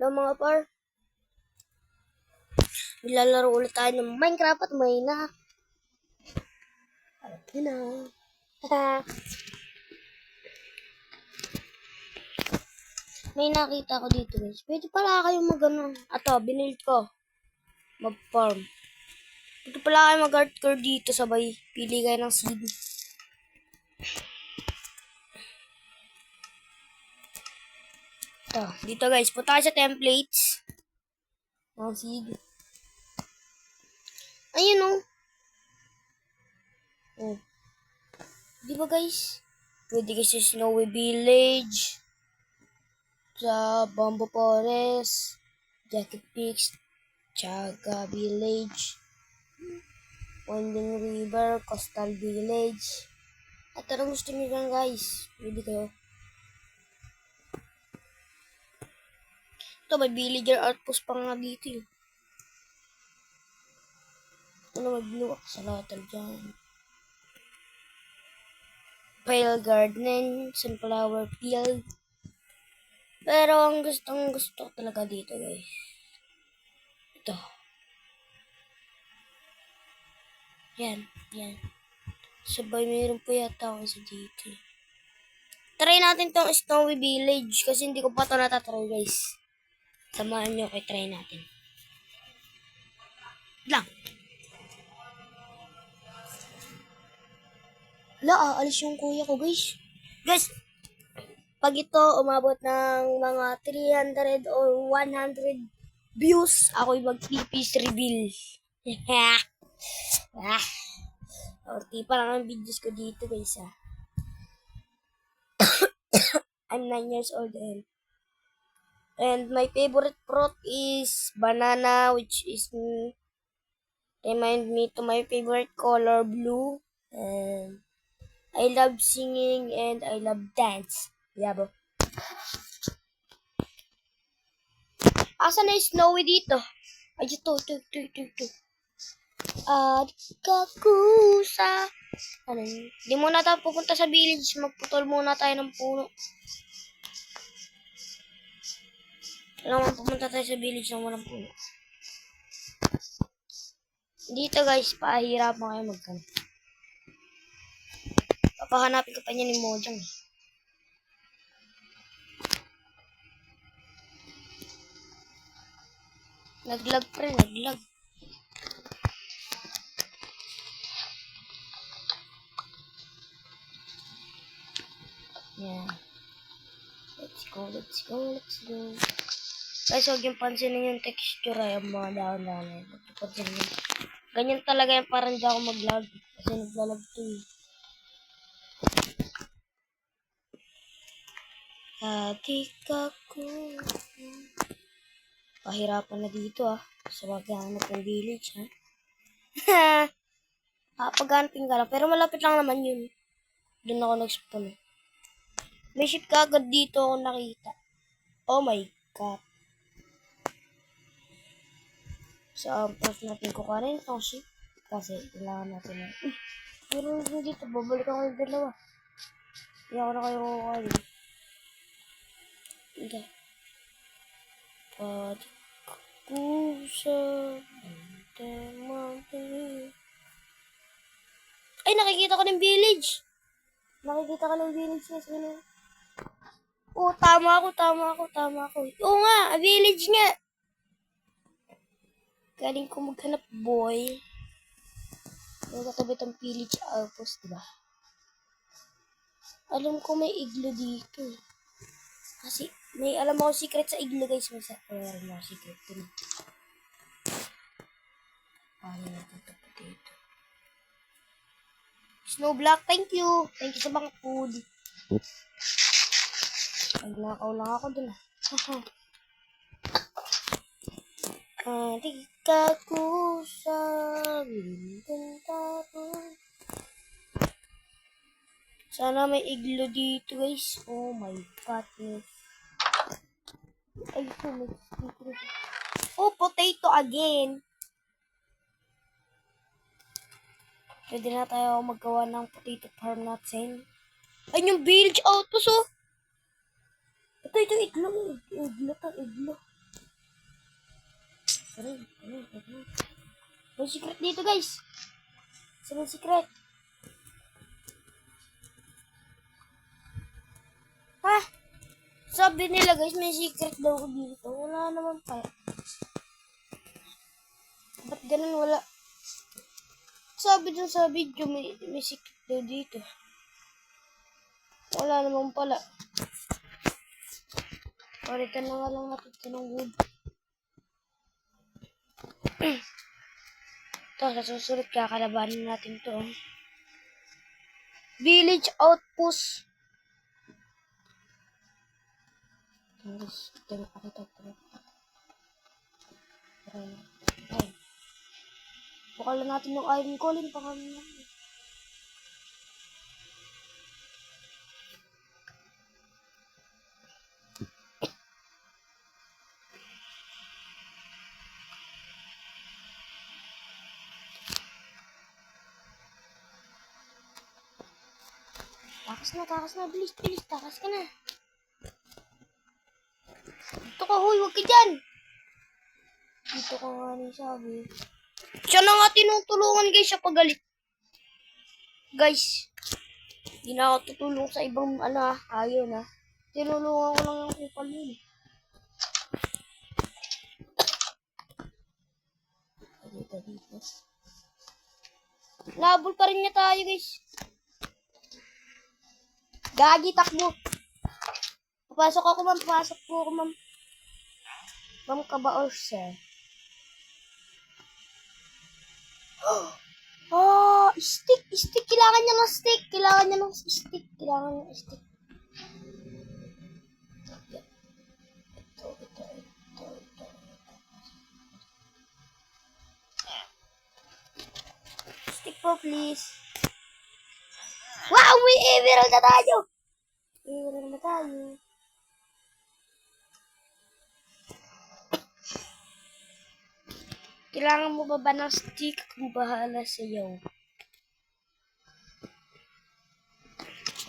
Hello mga par. Nilalaro ulit tayo ng Minecraft at may na. Yun na. May nakita ko dito guys. Pwede pala kayo mag-ano. Ato, binild ko. Mag-farm. Pwede pala kayo mag-hardcore dito sabay. Pili kayo ng seed. Ito, dito guys. Punta kayo sa templates. Ng seed. Ayun o. Oh. Di ba guys? Pwede kayo sa Snowy Village. Sa Bamboo Forest. Jacket Peaks. Chaga Village. Winding River. Coastal Village. At anong gusto nyo lang guys? Pwede kayo. Ito, may villager outpost pa nga dito eh. Ano, magluwak sa lahat dyan. Pale Garden, Sunflower Field. Pero ang gusto talaga dito guys. Ito. Yan. Sabay mayroon po yata ako sa dito. Try natin tong Snowy Village kasi hindi ko pa ito natatry guys. Samahan nyo kay try natin. Lang. Aalis yung kuya ko guys. Guys, pag ito umabot ng mga 300 or 100 views, ako'y mag-PP's reveal. Orti pa lang ang videos ko dito guys ha. I'm 9 years old and my favorite fruit is banana, which is remind me to my favorite color blue. And I love singing and I love dance. Yeah, bro. Asan na yung Snowy dito? Ay, ito. Kakusa. Ano yun? Di muna tayo pupunta sa village. Magputol muna tayo ng puno. Kailangan pupunta tayo sa village ng walang puno. Dito guys, pahirapan kayo magkano. Papahanapin ko pa niya ni Mojang. Naglag pre, naglag. Yeah. Let's go. Guys, huwag yung pansinin yung texture ay yung mga dahon-dahon. Ganyan talaga yung parang di ako mag-lag. Kasi naglalag to eh. Adik ako. Pahirapan na dito ah. Sa maghanap ng village ha. Paghanapin ka lang. Pero malapit lang naman yun. Doon ako nag-spawn eh. May ship kagad dito ako nakita. Oh my god. So, first natin kukunin itong ship. Kasi kailangan natin na. Pero dito, babalik ako yung dalawa. Hindi ako na kayo kukunin. Hindi. Ay, nakikita ko ng village. Yes, ano? Oh, tama ako. Oo nga, village nga. Galing ko maghanap, boy. Nagkatabi itong village outpost, diba? Alam ko may iglo dito. Kasi, may alam ako secret sa iglo, guys. Alam ako secret dito. Paano natin ito dito? Snowblock, thank you. Thank you sa mga food. Nagnakaw lang ako dun ah. Adik ako sa bintang tapon. Sana may iglo dito guys. Oh my goodness. Ay, ito may sticker. Oh, potato again. Pwede na tayo magawa ng potato farm natin. Ay, yung village outpost oh. Ito, iglo. Iglo. May secret dito, guys. Saan yung secret? Ha? Sabi nila, guys, may secret daw dito. Wala naman pa. Ba't ganun wala? Sabi dun sa video, may secret daw dito. Wala naman pala. Palitan na nga lang natin ito ng wood. Ito, sa susunod kakalabanin natin to. Village Outpost. Ito, nakakita ko. Ay. Bukal na natin yung iron colin. Pangalan natin. Takas na, bilis, takas ka na. Dito ka, huy, wag ka dyan. Dito ka nga rin sabi. Siya na nga tinutulungan, guys, siya pagalit. Guys, hindi na ako tutulong sa ibang, ayaw na. Tinulungan ko lang yung kupal yun. Dito. Nabol pa rin niya tayo, guys. Gagi, takbo. Papasok ako, ma'am. Papasok po ako, ma'am. Ma'am Kabaor, sir. Oh, stick. Kailangan niya ng stick. Kailangan niya ng stick. Ito. Stick po, please. Wow, may emerald na tayo. Kailangan mo ba ng stick? Kung bahala sa'yo.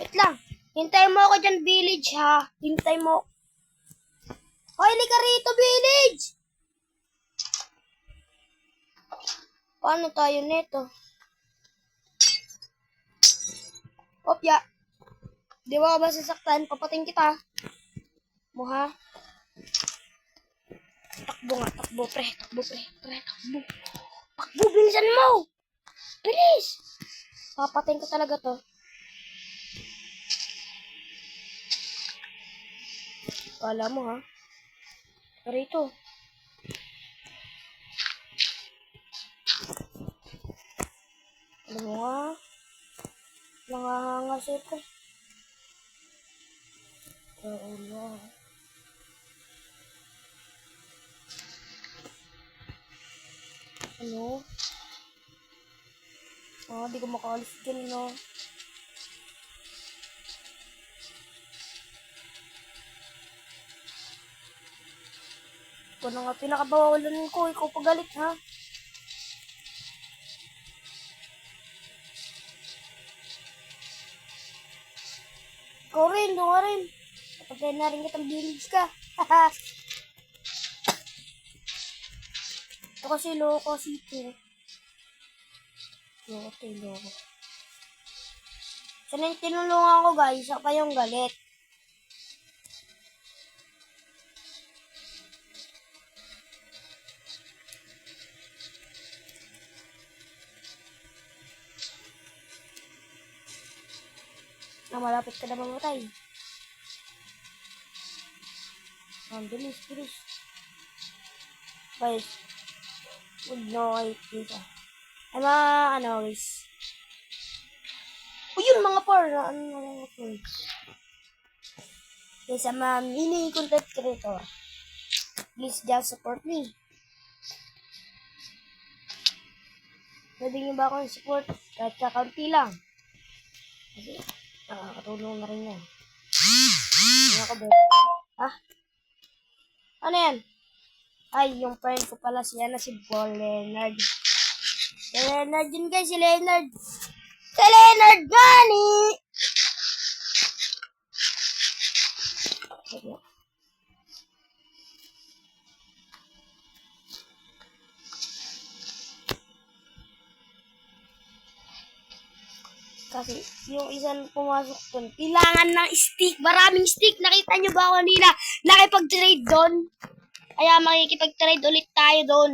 Wait lang. Hintay mo ako dyan, village, ha? Hintay mo. Hoy, lika rito, village! Paano tayo neto? Opya. Di ba ba sasaktan? Papating kita. Mo, ha? Takbo, pre. Takbo. Takbo, bilisan mo! Bilis! Papating ko talaga to. Kala mo, ha? Rito. Alam mo nga. Nangahanga siya ito. Allah. Ano? Di ko makaalis dyan, no? Ito na nga pinakabawalan ko. Ikaw pagalit, ha? Ikaw rin, doon ka rin. Kapag na rin kitang village ka. Ito kasi loko city. Loko. Sana yung tinulungan ko, guys. Ako kayong galit. Malapit ka na mamatay. Bilis. Guys, would know ay dito. Ay guys. Yun, mga par. Mga par. Sa mga mini content creator. Please just support me. Pwede nyo ba akong support? Kahit kakaunti lang. Kasi, nakakatulong na rin yan. Ha? Ano yan? Ay, yung friend ko pala siya na si Paul Leonard. Si Leonard yun, guys. Si Leonard Gani! Kasi yung isang pumasok doon, kailangan ng stick. Maraming stick. Nakita nyo ba kanina? Nakipag-trade doon. Kaya makikipag-trade ulit tayo doon.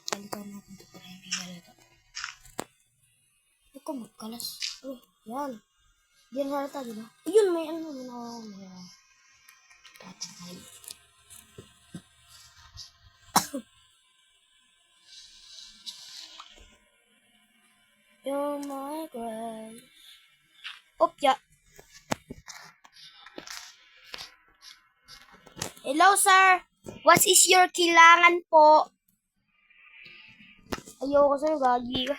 Palitan natin ito para hindi halata. Ito magkalas. Oh, yan. Diyan halata, diba? Ayun, may ano. May tatangay. You're my grace. Opya. Hello, sir. What is your kailangan po? Ayoko sa'yo, gagi ka.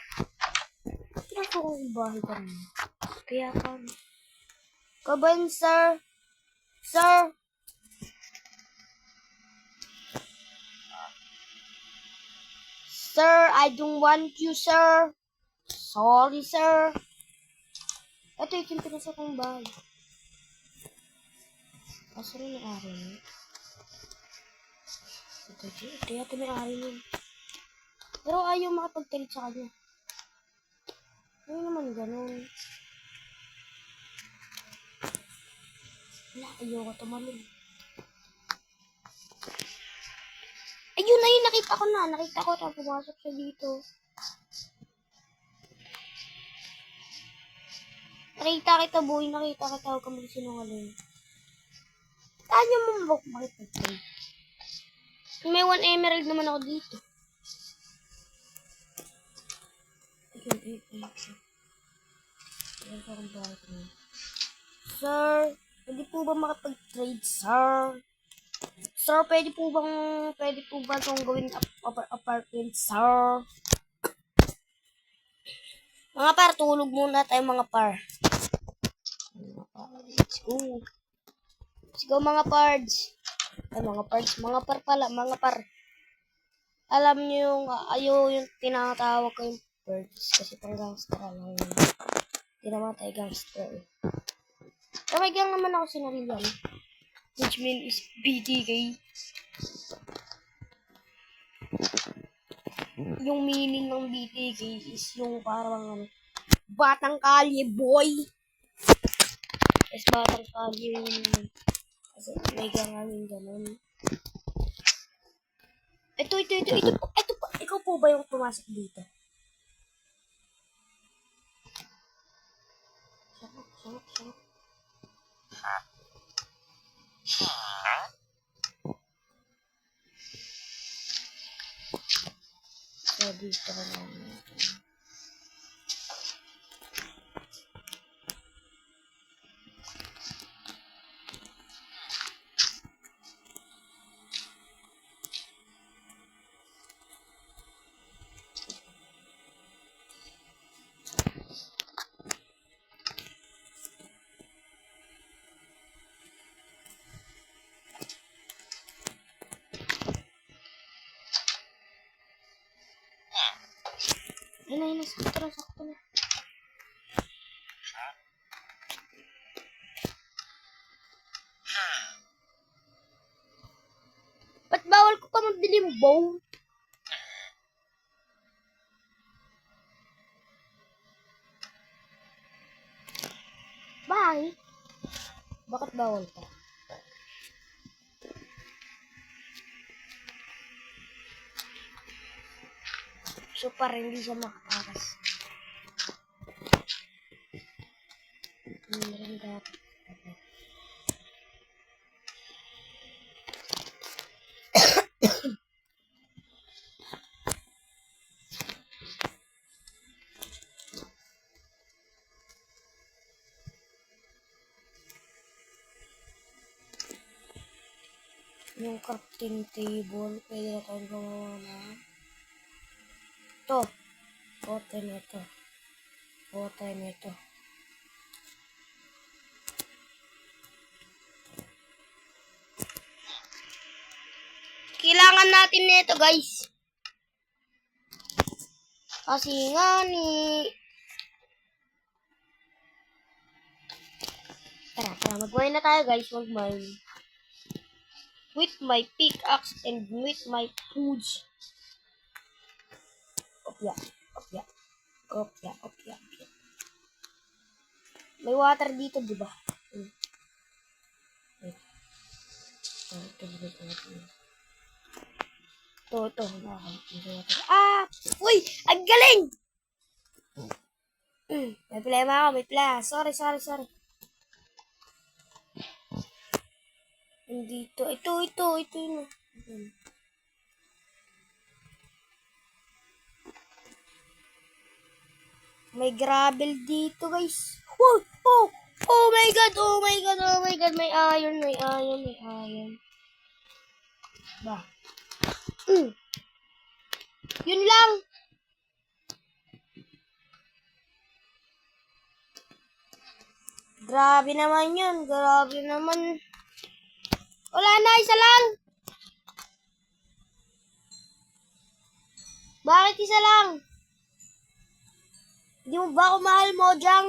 Kailangan ko kong bahay ka rin. Kaya ka. Kabayan, sir. Sir. Sir, I don't want you, sir. Sorry, sir. Ito yung pinasa kong bahay. Asa rin ang ari niya? Ito yata may ari niya. Pero ayaw makapag-trade sa kanya. Ano naman ganun? Wala, ayaw ka tumalun. Ayun na yun, nakita ko na. Nakita ko na pumasok siya dito. Nakita kita, boy. Nakita kita. Huwag ka magsinungaling. Tayo mo makipag-trade. May 1 emerald naman ako dito. Sir, pwede po ba makapag-trade, sir? Sir, pwede po ba itong gawin apartment, sir? Mga par, tulog muna tayo mga par. Let's go. Let's go mga pards. Ay, mga pards. Mga par pala, mga par. Alam nyo yung, yung tinatawag ko yung birds. Kasi pang gangster lang yun. Hindi naman tayo gangster. Pero may gang naman ako sinarilan. Which means is BTK. Yung meaning ng BTK is yung parang batang kalye, boy. Is batang kalye yung kasi may gang namin ganun. Ito po. Ikaw po ba yung pumasok dito? Sarap. So, dito ka namin. Ayun, sakto na. Ba't bawal ko pa magdilim bow? Bakit? Bakit bawal pa? So, para hindi siya makatakas. Meron dapat. Yung crafting table, pwede na tayong gumawa na. Ito. Bote nito. Kailangan natin nito, guys. Kasi nga Mag-mine na tayo guys, mag-mine. With my pickaxe and with my tools. Opya. May water dito, di ba? Ito. Ah! Uy! Ang galing! May problema ako, may problema. Sorry. Nandito. Ito yun. May gravel dito, guys. Oh my god. May iron. Ba? Yun lang. Grabe naman yun. Wala na, isa lang. Bakit isa lang? Hindi mo ba ako mahal, Mojang?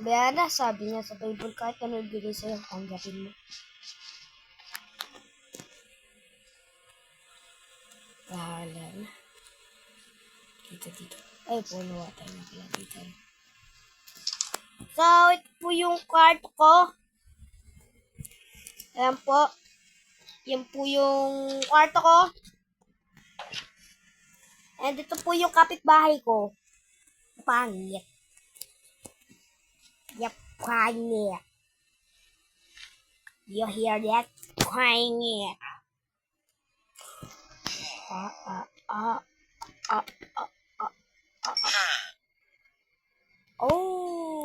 Bayana, sabi niya sa Bible, kahit ano ibigay sa'yo, tanggapin mo. Bahala na. Dito. Ay, puno water na pala dito. So, ito po yung kwarto ko. Ayan po. Yan po yung kwarto ko. And ito po yung kapitbahay ko. Pangit. Yep, quiet. You hear that? Quiet. Oh.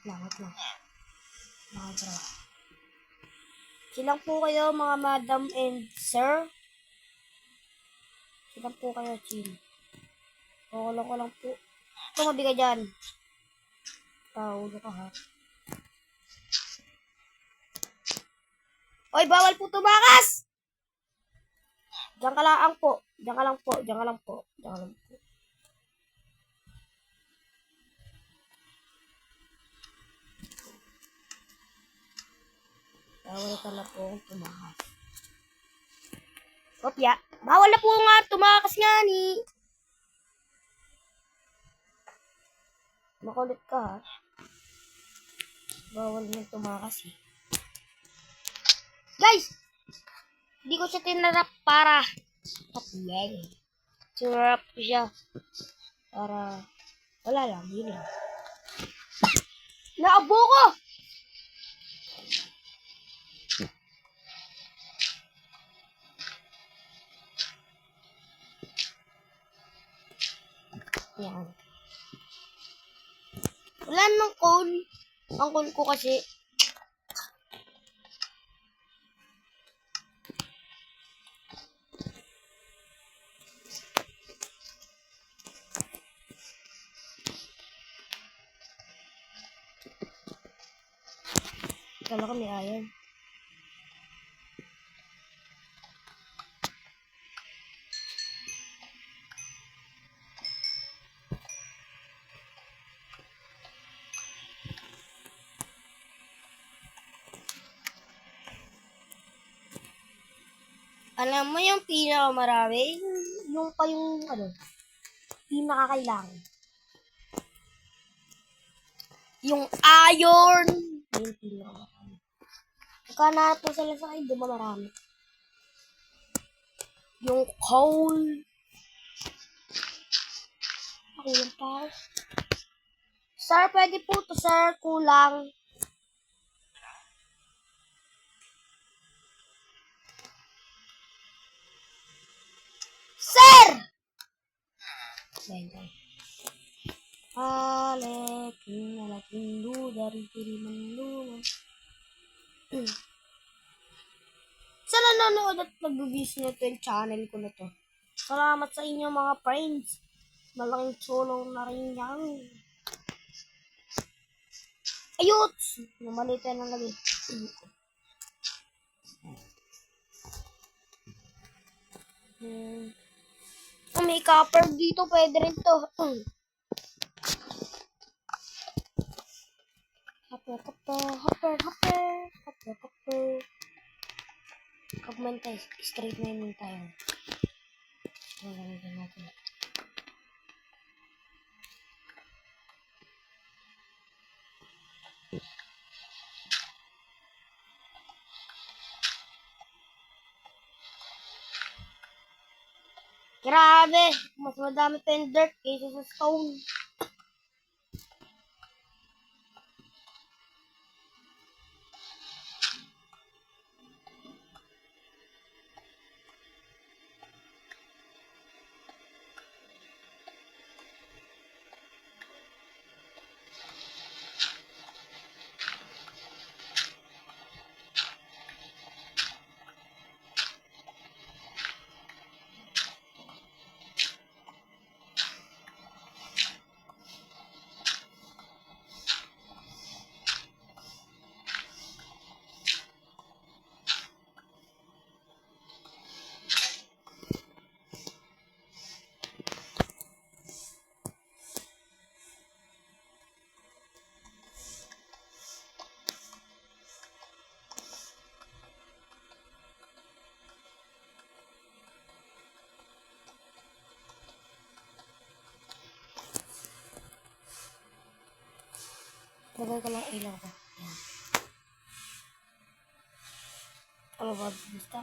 Langot lang. Nakadra. Silang po kayo mga madam and sir. Silang po kayo, chill. Pakulong ko lang po. Tumabi ka dyan. Paulo ka ha. Oy, bawal po tumakas! Diyan ka lang po. Bawal ka na po tumakas. Opya. Bawal na po nga tumakas nga ni. Makulit ka ha. Bawal na tumakas eh. Guys! Hindi ko siya tinarap para patiyeng. Tinarap ko siya para wala lang, yun lang. Naabo ko! Yan. Wala nang cone. Ang cone ko kasi kala ko may iron. Alam mo yung pinakamarami? Yung pa yung pinakakailangan. Yung iron. Yung pinakamarami. Pagka po sila sa akin, di ba marami? Yung coal. Kulang pa ako. Sir, pwede po to sir. Kulang. Sir! Bentay. Alaking dari manlungan. Sa nanonood at nagbibis nito yung channel ko na to. Salamat sa inyo mga friends. Malaking tulong na rin yan. Ayot! Namalitan ng lagi. May copper dito. Pwede rin to. Hopper. Kapag tayo, straight na yun tayo. Gamitin natin. Grabe! Mas madami pa yung dirt kaysa sa stone. Lagay ko lang ilaw ko. Yan. Ano ba? Basta.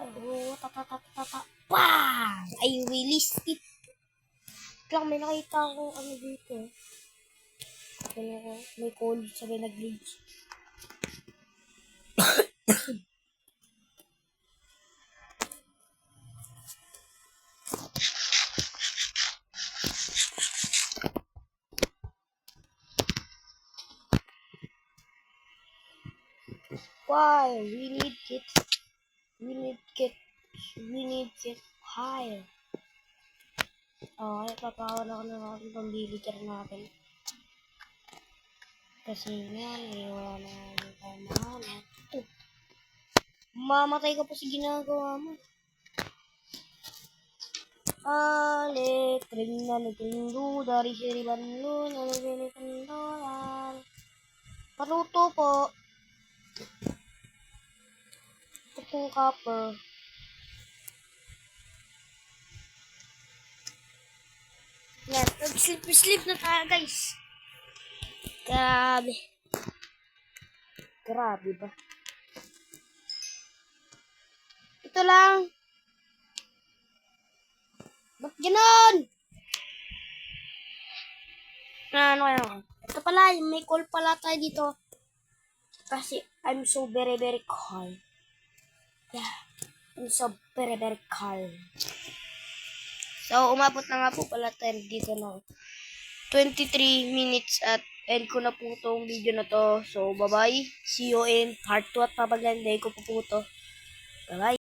Bang! I release it. Lang, may nakita ako ano dito. Ano ko? May call. Sabi nag-glitch. Why? We need get higher. Okay, papawan ako ng aking pambiligar natin. Kasi nga, wala na tayo mahanap. Mamatay ka pa sa ginagawa mo. Tring na nagtindo, dari siribanlo, nalaginikandolan. Paluto po. Ito pong copper. Yan, sleep na tayo guys. Grabe. Grabe ba? Ito lang. Ba't ganon? Ano kayo? Ito pala, may call pala tayo dito. Kasi I'm so very calm. Yeah. I'm so very calm. So, umabot na nga po pala tayo dito ng 23 minutes at end ko na po itong video na to. So, bye-bye. See you in part 2 at papaganday ko po to. Bye-bye.